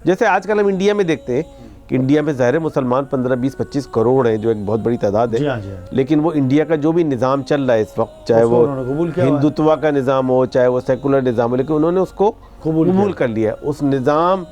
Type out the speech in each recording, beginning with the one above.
جیسے آج کل ہم انڈیا میں دیکھتے ہیں کہ انڈیا میں ظاہر مسلمان 15-20-25 کروڑ ہیں جو ایک بہت بڑی تعداد ہے، لیکن وہ انڈیا کا جو بھی نظام چل رہا ہے اس وقت، چاہے وہ ہندوتوا کا نظام ہو چاہے وہ سیکولر نظام ہو، لیکن انہوں نے اس کو قبول کر لیا ہے۔ اس نظام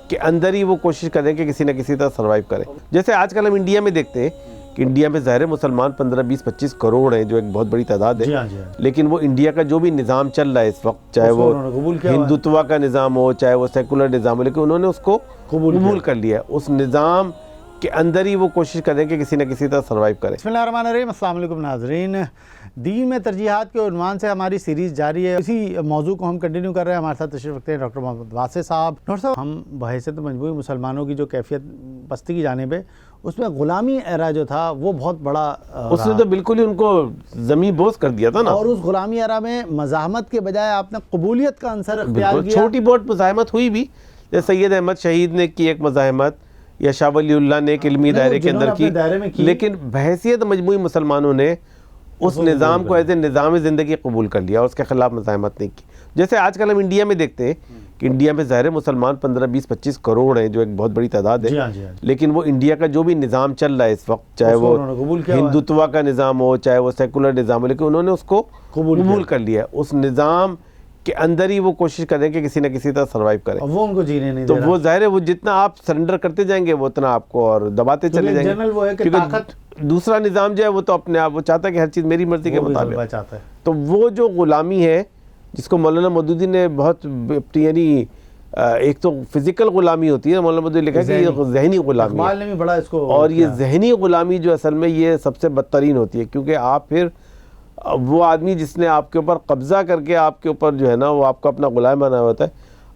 کے اندر ہی وہ کوشش کریں کہ کسی نہ کسی طرح سروائیو کریں۔ جیسے آج کل ہم انڈیا میں دیکھتے ہیں کہ انڈیا میں ظاہر مسلمان 15-20-25 کروڑ ہیں جو ایک بہت بڑی تعداد ہے، لیکن وہ انڈیا کا جو بھی نظام چل رہا ہے اس وقت، چاہے وہ ہندوتوا کا نظام ہو چاہے وہ سیکولر نظام ہو، لیکن انہوں نے اس کو قبول کر لیا ہے۔ اس نظام کے اندر ہی وہ کوشش کریں کہ کسی نہ کسی طرح سروائیو کریں۔ بسم اللہ الرحمن الرحیم۔ السلام علیکم ناظرین، دین میں ترجیحات کے عنوان سے ہماری سیریز جاری ہے۔ اسی موضوع کو ہم کنٹینیو کر رہے ہیں۔ ہمارے ساتھ تشریف رکھتے ہیں ڈاکٹر محمد واسع صاحب۔ ڈاکٹر صاحب، ہم بحیثیت مجموعی مسلمانوں کی جو کیفیت پستی کی جانب ہے، اس میں غلامی ایرا جو تھا وہ بہت بڑا، اس نے تو بالکل ہی ان کو زمین بوس کر دیا تھا نا۔ اور اس غلامی ایرا میں مزاحمت کے بجائے آپ نے قبولیت کا عنصر اختیار کیا۔ چھوٹی بہت مزاحمت ہوئی بھی، جیسے سید احمد شہید نے کی ایک مزاحمت، یا شاہ ولی اللہ نے ایک علمی دائرے کے اندر کی، لیکن بحیثیت مجموعی مسلمانوں نے اس نظام کو ایز اے نظام زندگی قبول کر لیا اور اس کے خلاف مزاحمت نہیں کی۔ جیسے آج کل ہم انڈیا میں دیکھتے ہیں کہ انڈیا میں ظاہر مسلمان 15-20-25 کروڑ ہیں جو ایک بہت بڑی تعداد ہے، لیکن وہ انڈیا کا جو بھی نظام چل رہا ہے اس وقت، چاہے وہ ہندوتوا کا نظام ہو چاہے وہ سیکولر نظام ہو، لیکن انہوں نے اس کو قبول کر لیا ہے۔ اس نظام کے اندر ہی وہ کوشش کریں کہ کسی نہ کسی طرح سروائیو کریں۔ وہ ان کو جینے نہیں تو وہ ظاہر ہے وہ جتنا آپ سرنڈر کرتے جائیں گے وہ اتنا آپ کو اور دباتے چلے جائیں گے، کیونکہ دوسرا نظام جو ہے وہ تو اپنے آپ وہ چاہتا ہے کہ ہر چیز میری مرضی کے مطابق چاہتا ہے۔ تو وہ جو غلامی ہے جس کو مولانا مودودی نے بہت یعنی ایک تو فزیکل غلامی ہوتی ہے، مولانا مودودی نے لکھا کہ یہ ذہنی غلامی ہے، اور یہ ذہنی غلامی جو اصل میں یہ سب سے بدترین ہوتی ہے، کیونکہ آپ پھر وہ آدمی جس نے آپ کے اوپر قبضہ کر کے آپ کے اوپر جو ہے نا وہ آپ کا اپنا غلام بنا ہوتا ہے،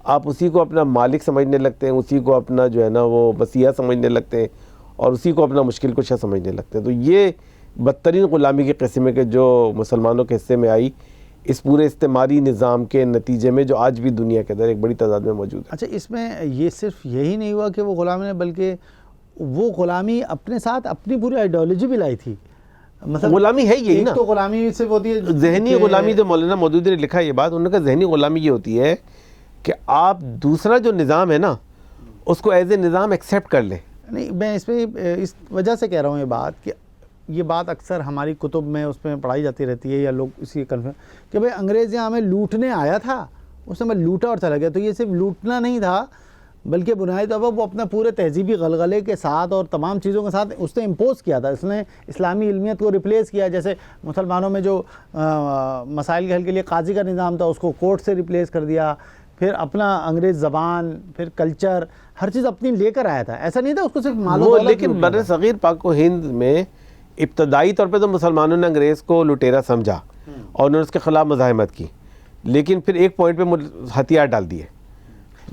آپ اسی کو اپنا مالک سمجھنے لگتے ہیں، اسی کو اپنا جو ہے نا وہ مسیحا سمجھنے لگتے ہیں، اور اسی کو اپنا مشکل کشا سمجھنے لگتے ہیں۔ تو یہ بدترین غلامی کی قسم ہے کہ جو مسلمانوں کے حصے میں آئی اس پورے استعماری نظام کے نتیجے میں، جو آج بھی دنیا کے اندر ایک بڑی تعداد میں موجود ہے۔ اچھا، اس میں یہ صرف یہی نہیں ہوا کہ وہ غلامی نے، بلکہ وہ غلامی اپنے ساتھ اپنی پوری آئیڈیالوجی بھی لائی تھی۔ غلامی ہے یہی نا، تو غلامی صرف ہوتی ہے ذہنی غلامی۔ جو مولانا مودودی نے لکھا یہ بات، انہوں نے کہا ذہنی غلامی یہ ہوتی ہے کہ آپ دوسرا جو نظام ہے نا اس کو ایز اے نظام ایکسیپٹ کر لیں۔ نہیں، میں اس میں اس وجہ سے کہہ رہا ہوں یہ بات اکثر ہماری کتب میں اس میں پڑھائی جاتی رہتی ہے، یا لوگ اسی کنفرم کہ بھئی انگریز یہاں ہمیں لوٹنے آیا تھا، اس نے ہمیں لوٹا اور چلا گیا۔ تو یہ صرف لوٹنا نہیں تھا، بلکہ بنیادی طور پر وہ اپنا پورے تہذیبی غلغلے کے ساتھ اور تمام چیزوں کے ساتھ اس نے امپوز کیا تھا۔ اس نے اسلامی علمیت کو ریپلیس کیا، جیسے مسلمانوں میں جو مسائل کے حل کے لیے قاضی کا نظام تھا اس کو کورٹ سے ریپلیس کر دیا، پھر اپنا انگریز زبان، پھر کلچر، ہر چیز اپنی لے کر آیا تھا۔ ایسا نہیں تھا اس کو صرف مال و دولت۔ لیکن بر صغیر پاک و ہند میں ابتدائی طور پہ تو مسلمانوں نے انگریز کو لٹیرا سمجھا اور انہوں نے اس کے خلاف مزاحمت کی، لیکن پھر ایک پوائنٹ پہ ہتھیار ڈال دیے۔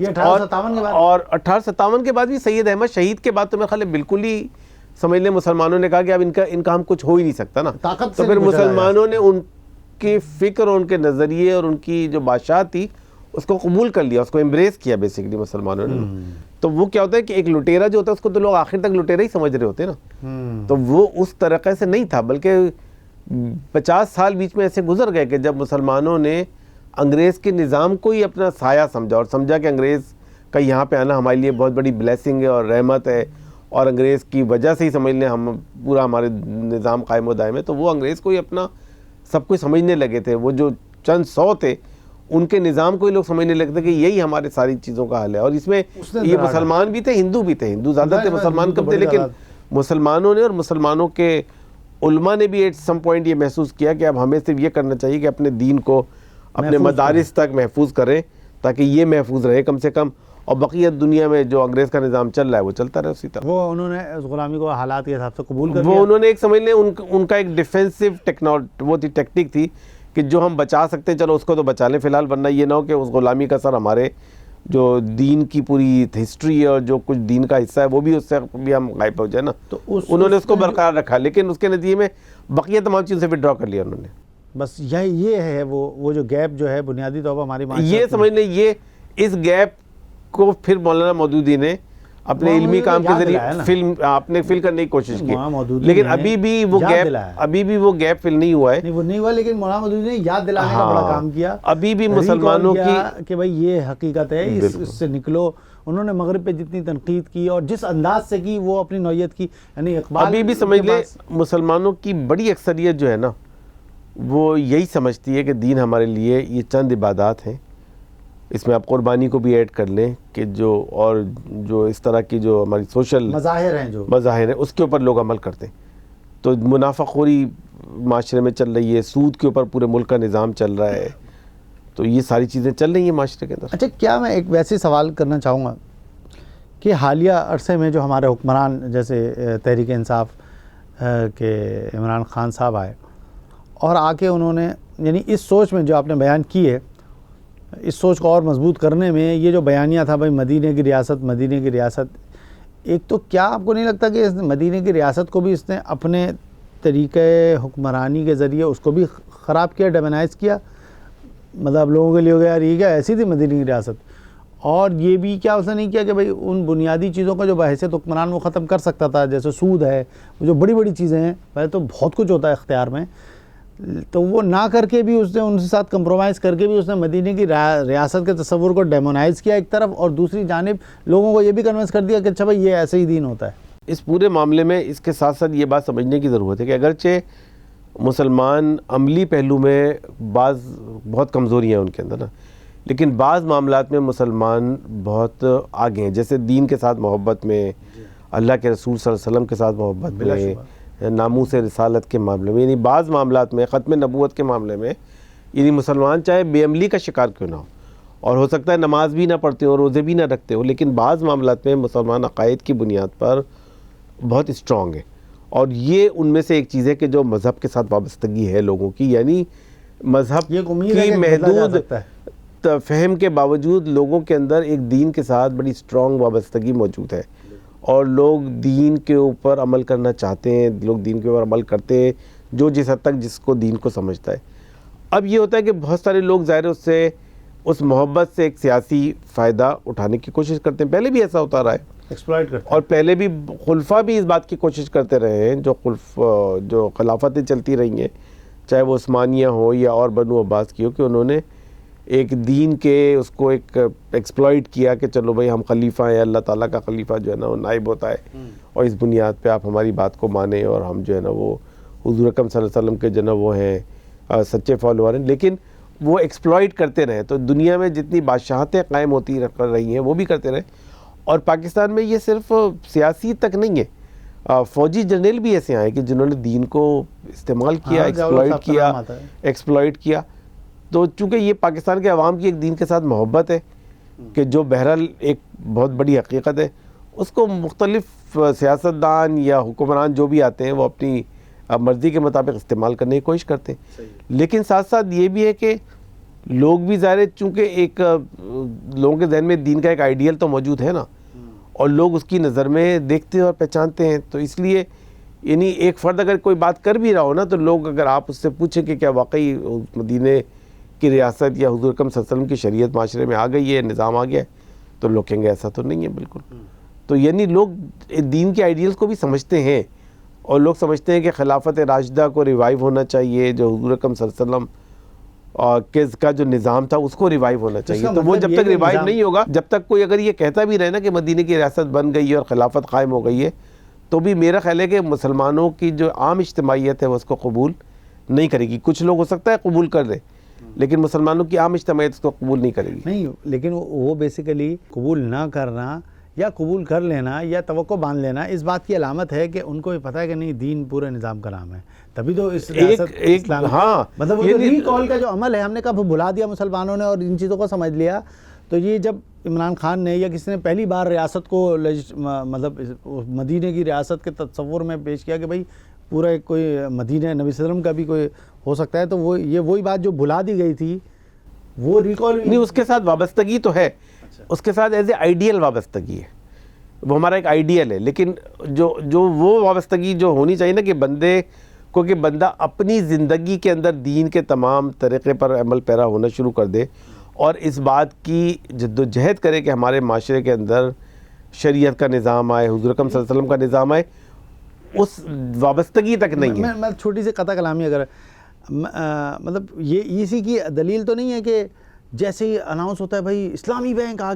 یہ 1857 کے بعد، اور 1857 کے بعد بھی سید احمد شہید کے بعد تو میرے خیال ہے بالکل ہی سمجھ لیں مسلمانوں نے کہا کہ اب ان کا ہم کچھ ہو ہی نہیں سکتا نا۔ تو پھر مسلمانوں نے ان کی فکر اور ان کے نظریے اور ان کی جو بادشاہ تھی اس کو قبول کر لیا، اس کو امبریس کیا بیسیکلی مسلمانوں نے۔ تو وہ کیا ہوتا ہے کہ ایک لٹیرا جو ہوتا ہے اس کو تو لوگ آخر تک لٹیرا ہی سمجھ رہے ہوتے ہیں نا، تو وہ اس طریقے سے نہیں تھا، بلکہ 50 سال بیچ میں ایسے گزر گئے کہ جب مسلمانوں نے انگریز کے نظام کو ہی اپنا سایہ سمجھا اور سمجھا کہ انگریز کا یہاں پہ آنا ہمارے لیے بہت بڑی بلیسنگ ہے اور رحمت ہے، اور انگریز کی وجہ سے ہی سمجھ لیں ہم پورا ہمارے نظام قائم و دائم ہے۔ تو وہ انگریز کو ہی اپنا سب کچھ سمجھنے لگے تھے۔ وہ جو چند 100 تھے ان کے نظام کو ہی لوگ سمجھنے لگتے تھے کہ یہی ہمارے ساری چیزوں کا حل ہے۔ اور اس میں یہ مسلمان بھی تھے، ہندو بھی تھے، ہندو زیادہ تھے، مسلمان کم تھے، لیکن مسلمانوں نے اور مسلمانوں کے علماء نے بھی ایٹ سم پوائنٹ یہ محسوس کیا کہ اب ہمیں صرف یہ کرنا چاہیے کہ اپنے دین کو اپنے مدارس تک محفوظ کریں تاکہ یہ محفوظ رہے کم سے کم، اور بقیہ دنیا میں جو انگریز کا نظام چل رہا ہے وہ چلتا رہے اسی طرح۔ وہ انہوں نے اس غلامی کو حالات کے حساب سے قبول کر لیا۔ وہ انہوں نے ایک سمجھ لیں ان کا ایک ڈیفینسو وہ تھی ٹیکٹک تھی کہ جو ہم بچا سکتے ہیں چلو اس کو تو بچا لیں فی الحال، ورنہ یہ نہ ہو کہ اس غلامی کا اثر ہمارے جو دین کی پوری ہسٹری ہے اور جو کچھ دین کا حصہ ہے وہ بھی اس سے بھی ہم غائب ہو جائے نا۔ تو انہوں نے اس کو برقرار رکھا، لیکن اس کے نتیجے میں بقیہ تمام چیزوں سے وڈرا کر لیا انہوں نے۔ بس یہ ہے وہ جو گیپ جو ہے بنیادی طور پر ہماری یہ سمجھ لیں، یہ اس گیپ کو پھر مولانا مودودی نے اپنے علمی کام کے ذریعے اپنے فل کرنے کی کوشش کی، لیکن ابھی بھی وہ گیپ فل نہیں ہوا ہے۔ وہ نہیں ہوا، لیکن مولانا مودودی نے یاد دلانے کا بڑا کام کیا۔ ابھی بھی مسلمانوں کی کہ بھائی یہ حقیقت ہے، اس سے نکلو، انہوں نے مغرب پہ جتنی تنقید کی اور جس انداز سے کی وہ اپنی نوعیت کی، یعنی اقبال ابھی بھی سمجھ لے مسلمانوں کی بڑی اکثریت جو ہے نا وہ یہی سمجھتی ہے کہ دین ہمارے لیے یہ چند عبادات ہیں، اس میں آپ قربانی کو بھی ایڈ کر لیں کہ جو اس طرح کی جو ہماری سوشل مظاہر ہیں، جو مظاہر ہیں اس کے اوپر لوگ عمل کرتے ہیں. تو منافع خوری معاشرے میں چل رہی ہے، سود کے اوپر پورے ملک کا نظام چل رہا ہے، تو یہ ساری چیزیں چل رہی ہیں معاشرے کے اندر. اچھا، کیا میں ایک ویسے سوال کرنا چاہوں گا کہ حالیہ عرصے میں جو ہمارے حکمران جیسے تحریک انصاف کے عمران خان صاحب آئے اور آ کے انہوں نے یعنی اس سوچ میں جو آپ نے بیان کی ہے، اس سوچ کو اور مضبوط کرنے میں یہ جو بیانیہ تھا بھائی مدینے کی ریاست، ایک تو کیا آپ کو نہیں لگتا کہ اس مدینے کی ریاست کو بھی اس نے اپنے طریقہ حکمرانی کے ذریعے اس کو بھی خراب کیا، ڈیمونائز کیا؟ مطلب لوگوں کے لیے ہو گیا یار یہ کیا ایسی تھی مدینے کی ریاست. اور یہ بھی کیا اس نے نہیں کیا کہ بھائی ان بنیادی چیزوں کا جو بحیثیت حکمران وہ ختم کر سکتا تھا، جیسے سود ہے، جو بڑی بڑی چیزیں ہیں، پہلے تو بہت کچھ ہوتا ہے اختیار میں، تو وہ نہ کر کے بھی اس نے ان کے ساتھ کمپرومائز کر کے بھی اس نے مدینے کی ریاست کے تصور کو ڈیمونائز کیا ایک طرف، اور دوسری جانب لوگوں کو یہ بھی کنونس کر دیا کہ اچھا بھائی یہ ایسے ہی دین ہوتا ہے. اس پورے معاملے میں اس کے ساتھ ساتھ یہ بات سمجھنے کی ضرورت ہے کہ اگرچہ مسلمان عملی پہلو میں بعض بہت کمزوریاں ہیں ان کے اندر نا، لیکن بعض معاملات میں مسلمان بہت آگے ہیں، جیسے دین کے ساتھ محبت میں، اللہ کے رسول صلی اللہ علیہ وسلم کے ساتھ محبت میں، ناموس رسالت کے معاملے میں، یعنی بعض معاملات میں، ختم نبوت کے معاملے میں، یعنی مسلمان چاہے بے عملی کا شکار کیوں نہ ہو، اور ہو سکتا ہے نماز بھی نہ پڑھتے ہو، روزے بھی نہ رکھتے ہو، لیکن بعض معاملات میں مسلمان عقائد کی بنیاد پر بہت اسٹرانگ ہے. اور یہ ان میں سے ایک چیز ہے کہ جو مذہب کے ساتھ وابستگی ہے لوگوں کی، یعنی مذہب کی محدود فہم کے باوجود لوگوں کے اندر ایک دین کے ساتھ بڑی اسٹرانگ وابستگی موجود ہے، اور لوگ دین کے اوپر عمل کرنا چاہتے ہیں، لوگ دین کے اوپر عمل کرتے ہیں جو جس حد تک جس کو دین کو سمجھتا ہے. اب یہ ہوتا ہے کہ بہت سارے لوگ ظاہر اس محبت سے ایک سیاسی فائدہ اٹھانے کی کوشش کرتے ہیں، پہلے بھی ایسا ہوتا رہا ہے، ایکسپلائٹ کرتے ہیں، اور پہلے بھی خلفاء بھی اس بات کی کوشش کرتے رہے ہیں، جو خلافتیں چلتی رہی ہیں، چاہے وہ عثمانیہ ہو یا اور بنو عباس کی ہو، کہ انہوں نے ایک دین کے اس کو ایک ایکسپلائٹ کیا کہ چلو بھائی ہم خلیفہ ہیں، اللہ تعالیٰ کا خلیفہ جو ہے نا وہ نائب ہوتا ہے، اور اس بنیاد پہ آپ ہماری بات کو مانیں، اور ہم جو ہے نا وہ حضور اکرم صلی اللہ علیہ وسلم کے جو ہے نا وہ ہیں سچے فالوور ہیں. لیکن وہ ایکسپلائٹ کرتے رہے، تو دنیا میں جتنی بادشاہتیں قائم ہوتی رہی ہیں وہ بھی کرتے رہے. اور پاکستان میں یہ صرف سیاسی تک نہیں ہے، فوجی جنرل بھی ایسے آئے کہ جنہوں نے دین کو استعمال کیا، ایکسپلائٹ کیا. تو چونکہ یہ پاکستان کے عوام کی ایک دین کے ساتھ محبت ہے کہ جو بہرحال ایک بہت بڑی حقیقت ہے، اس کو مختلف سیاستدان یا حکمران جو بھی آتے ہیں وہ اپنی مرضی کے مطابق استعمال کرنے کی کوشش کرتے ہیں. لیکن ساتھ ساتھ یہ بھی ہے کہ لوگ بھی ظاہر ہے چونکہ ایک لوگوں کے ذہن میں دین کا ایک آئیڈیل تو موجود ہے نا، اور لوگ اس کی نظر میں دیکھتے اور پہچانتے ہیں، تو اس لیے یعنی ایک فرد اگر کوئی بات کر بھی رہا ہو نا، تو لوگ اگر آپ اس سے پوچھیں کہ کیا واقعی مدینے کی ریاست یا حضور اکرم صلی اللہ علیہ وسلم کی شریعت معاشرے میں آ گئی ہے، نظام آ گیا ہے، تو لوگ کہیں گے ایسا تو نہیں ہے بالکل. تو یعنی لوگ دین کے آئیڈیلز کو بھی سمجھتے ہیں، اور لوگ سمجھتے ہیں کہ خلافت راشدہ کو ریوائیو ہونا چاہیے، جو حضور اکرم صلی اللہ علیہ وسلم کا جو نظام تھا اس کو ریوائیو ہونا چاہیے. تو وہ جب تک ریوائیو نہیں ہوگا، جب تک کوئی اگر یہ کہتا بھی رہے نا کہ مدینے کی ریاست بن گئی ہے اور خلافت قائم ہو گئی ہے، تو بھی میرا خیال ہے کہ مسلمانوں کی جو عام اجتماعیت ہے وہ اس کو قبول نہیں کرے گی. کچھ لوگ ہو سکتا ہے قبول کر لیں، لیکن مسلمانوں کی عام اجتماعیت اس کو قبول نہیں کرے گی. نہیں، لیکن وہ بیسیکلی قبول نہ کرنا یا قبول کر لینا یا توقع باندھ لینا اس بات کی علامت ہے کہ ان کو بھی پتہ ہے کہ نہیں دین پورے نظام کا نام ہے، تبھی تو اس ریاست اسلام. ہاں مطلب وہ ریکال کا جو عمل ہے ہم نے کب بھلا دیا مسلمانوں نے اور ان چیزوں کو سمجھ لیا. تو یہ جب عمران خان نے یا کسی نے پہلی بار ریاست کو مطلب مدینے کی ریاست کے تصور میں پیش کیا کہ بھائی پورا ایک کوئی مدینہ نبی صلی اللہ علیہ وسلم کا بھی کوئی ہو سکتا ہے، تو وہ یہ وہی بات جو بھلا دی گئی تھی وہ ریکال نہیں، اس کے ساتھ وابستگی تو ہے، اس کے ساتھ ایز اے آئیڈیل وابستگی ہے، وہ ہمارا ایک آئیڈیل ہے. لیکن جو وہ وابستگی جو ہونی چاہیے نا کہ بندے کو، کہ بندہ اپنی زندگی کے اندر دین کے تمام طریقے پر عمل پیرا ہونا شروع کر دے، اور اس بات کی جد و جہد کرے کہ ہمارے معاشرے کے اندر شریعت کا نظام آئے، حضور اکرم صلی اللہ علیہ وسلم کا نظام آئے، اس وابستگی تک نہیں ہے. میں چھوٹی سی قطع کلامی اگر مطلب یہ اسی کی دلیل تو نہیں ہے کہ جیسے ہی اناؤنس ہوتا ہے بھائی اسلامی بینک آ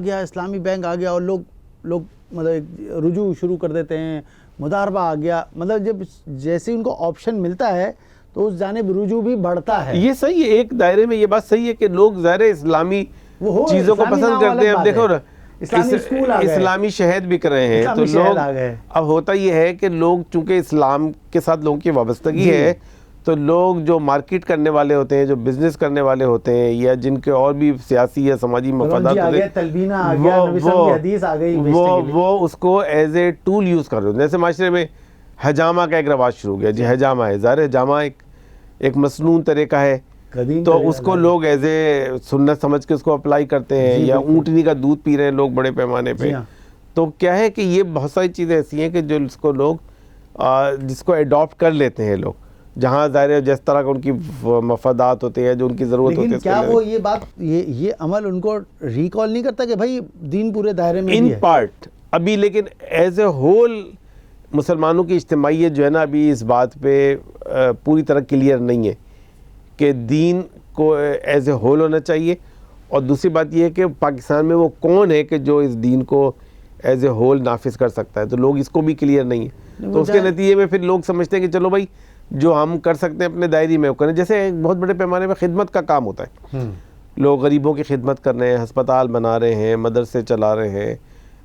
گیا اور لوگ مطلب رجوع شروع کر دیتے ہیں، مضاربہ آ گیا، مطلب جب جیسے ان کو آپشن ملتا ہے تو اس جانب رجوع بھی بڑھتا ہے. یہ صحیح ہے، ایک دائرے میں یہ بات صحیح ہے کہ لوگ ظاہر اسلامی چیزوں کو پسند کرتے ہیں. اب دیکھو نا اسلامی شہد بک رہے ہیں تو لوگ، اب ہوتا یہ ہے کہ لوگ چونکہ اسلام کے ساتھ لوگوں کی وابستگی ہے تو لوگ جو مارکیٹ کرنے والے ہوتے ہیں، جو بزنس کرنے والے ہوتے ہیں، یا جن کے اور بھی سیاسی یا سماجی مفادات ہوتے ہیں، وہ اس کو ایز اے ٹول یوز کر رہے ہیں. جیسے معاشرے میں حجامہ کا ایک رواج شروع ہو گیا جی، حجامہ ہے، ظاہر حجامہ ایک مسنون طریقہ ہے تو اس کو لوگ ایز اے سنت سمجھ کے اس کو اپلائی کرتے ہیں. یا اونٹنی کا دودھ پی رہے ہیں لوگ بڑے پیمانے پہ. تو کیا ہے کہ یہ بہت ساری چیزیں ایسی ہیں کہ جو اس کو لوگ جس کو اڈاپٹ کر لیتے ہیں لوگ، جہاں ظاہر جس طرح کا ان کی مفادات ہوتے ہیں، جو ان کی ضرورت ہوتی ہے. لیکن کیا وہ یہ بات یہ عمل ان کو ریکال نہیں کرتا کہ بھائی دین پورے دائرے میں ان پارٹ ابھی، لیکن ایز اے ہول مسلمانوں کی اجتماعیت جو ہے نا ابھی اس بات پہ پوری طرح کلیئر نہیں ہے کہ دین کو ایز اے ہول ہونا چاہیے. اور دوسری بات یہ ہے کہ پاکستان میں وہ کون ہے کہ جو اس دین کو ایز اے ہول نافذ کر سکتا ہے، تو لوگ اس کو بھی کلیئر نہیں ہے. تو اس کے نتیجے میں پھر لوگ سمجھتے ہیں کہ چلو بھائی جو ہم کر سکتے ہیں اپنے دائرے میں وہ کریں. جیسے ایک بہت بڑے پیمانے پہ خدمت کا کام ہوتا ہے، لوگ غریبوں کی خدمت کر رہے ہیں، ہسپتال بنا رہے ہیں، مدرسے چلا رہے ہیں،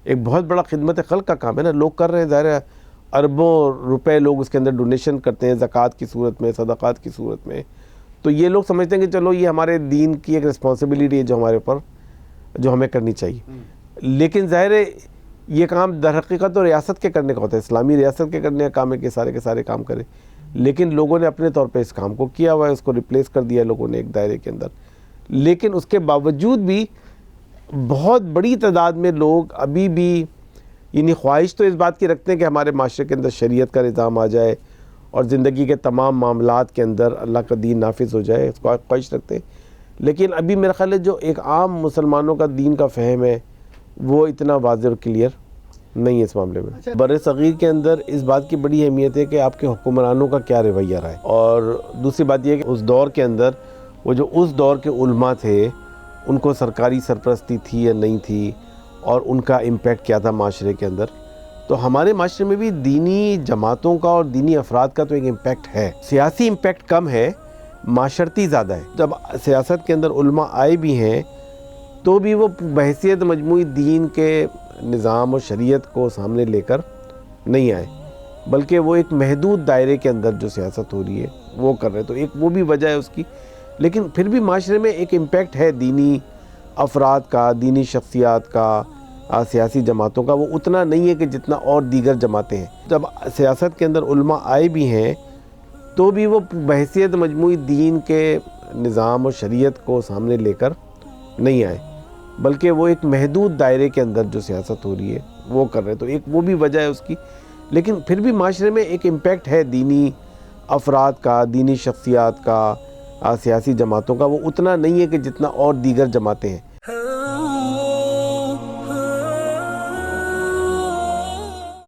ایک بہت بڑا خدمت خلق کا کام ہے نا، لوگ کر رہے ہیں. ظاہر ہے اربوں روپے لوگ اس کے اندر ڈونیشن کرتے ہیں زکوٰۃ کی صورت میں، صدقات کی صورت میں. تو یہ لوگ سمجھتے ہیں کہ چلو یہ ہمارے دین کی ایک رسپانسبلٹی ہے جو ہمارے اوپر، جو ہمیں کرنی چاہیے. لیکن ظاہر ہے یہ کام در حقیقت تو ریاست کے کرنے کا ہوتا ہے، اسلامی ریاست کے کرنے کا کام ہے کہ سارے کے سارے کام کرے. لیکن لوگوں نے اپنے طور پہ اس کام کو کیا ہوا ہے، اس کو ریپلیس کر دیا لوگوں نے ایک دائرے کے اندر. لیکن اس کے باوجود بھی بہت بڑی تعداد میں لوگ ابھی بھی یعنی خواہش تو اس بات کی رکھتے ہیں کہ ہمارے معاشرے کے اندر شریعت کا نظام آ جائے اور زندگی کے تمام معاملات کے اندر اللہ کا دین نافذ ہو جائے، اس کو خواہش رکھتے ہیں. لیکن ابھی میرا خیال ہے جو ایک عام مسلمانوں کا دین کا فہم ہے وہ اتنا واضح اور کلیئر نہیں ہے اس معاملے میں. بر صغیر کے اندر اس بات کی بڑی اہمیت ہے کہ آپ کے حکمرانوں کا کیا رویہ رہا ہے. اور دوسری بات یہ کہ اس دور کے اندر وہ جو اس دور کے علماء تھے ان کو سرکاری سرپرستی تھی یا نہیں تھی، اور ان کا امپیکٹ کیا تھا معاشرے کے اندر. تو ہمارے معاشرے میں بھی دینی جماعتوں کا اور دینی افراد کا تو ایک امپیکٹ ہے. سیاسی امپیکٹ کم ہے، معاشرتی زیادہ ہے. جب سیاست کے اندر علماء آئے بھی ہیں تو بھی وہ بحیثیت مجموعی دین کے نظام اور شریعت کو سامنے لے کر نہیں آئے، بلکہ وہ ایک محدود دائرے کے اندر جو سیاست ہو رہی ہے وہ کر رہے. تو ایک وہ بھی وجہ ہے اس کی. لیکن پھر بھی معاشرے میں ایک امپیکٹ ہے دینی افراد کا، دینی شخصیات کا، سیاسی جماعتوں کا. وہ اتنا نہیں ہے کہ جتنا اور دیگر جماعتیں ہیں. جب سیاست کے اندر علماء آئے بھی ہیں تو بھی وہ بحیثیت مجموعی دین کے نظام اور شریعت کو سامنے لے کر نہیں آئے، بلکہ وہ ایک محدود دائرے کے اندر جو سیاست ہو رہی ہے وہ کر رہے. تو ایک وہ بھی وجہ ہے اس کی. لیکن پھر بھی معاشرے میں ایک امپیکٹ ہے دینی افراد کا، دینی شخصیات کا، سیاسی جماعتوں کا. وہ اتنا نہیں ہے کہ جتنا اور دیگر جماعتیں ہیں.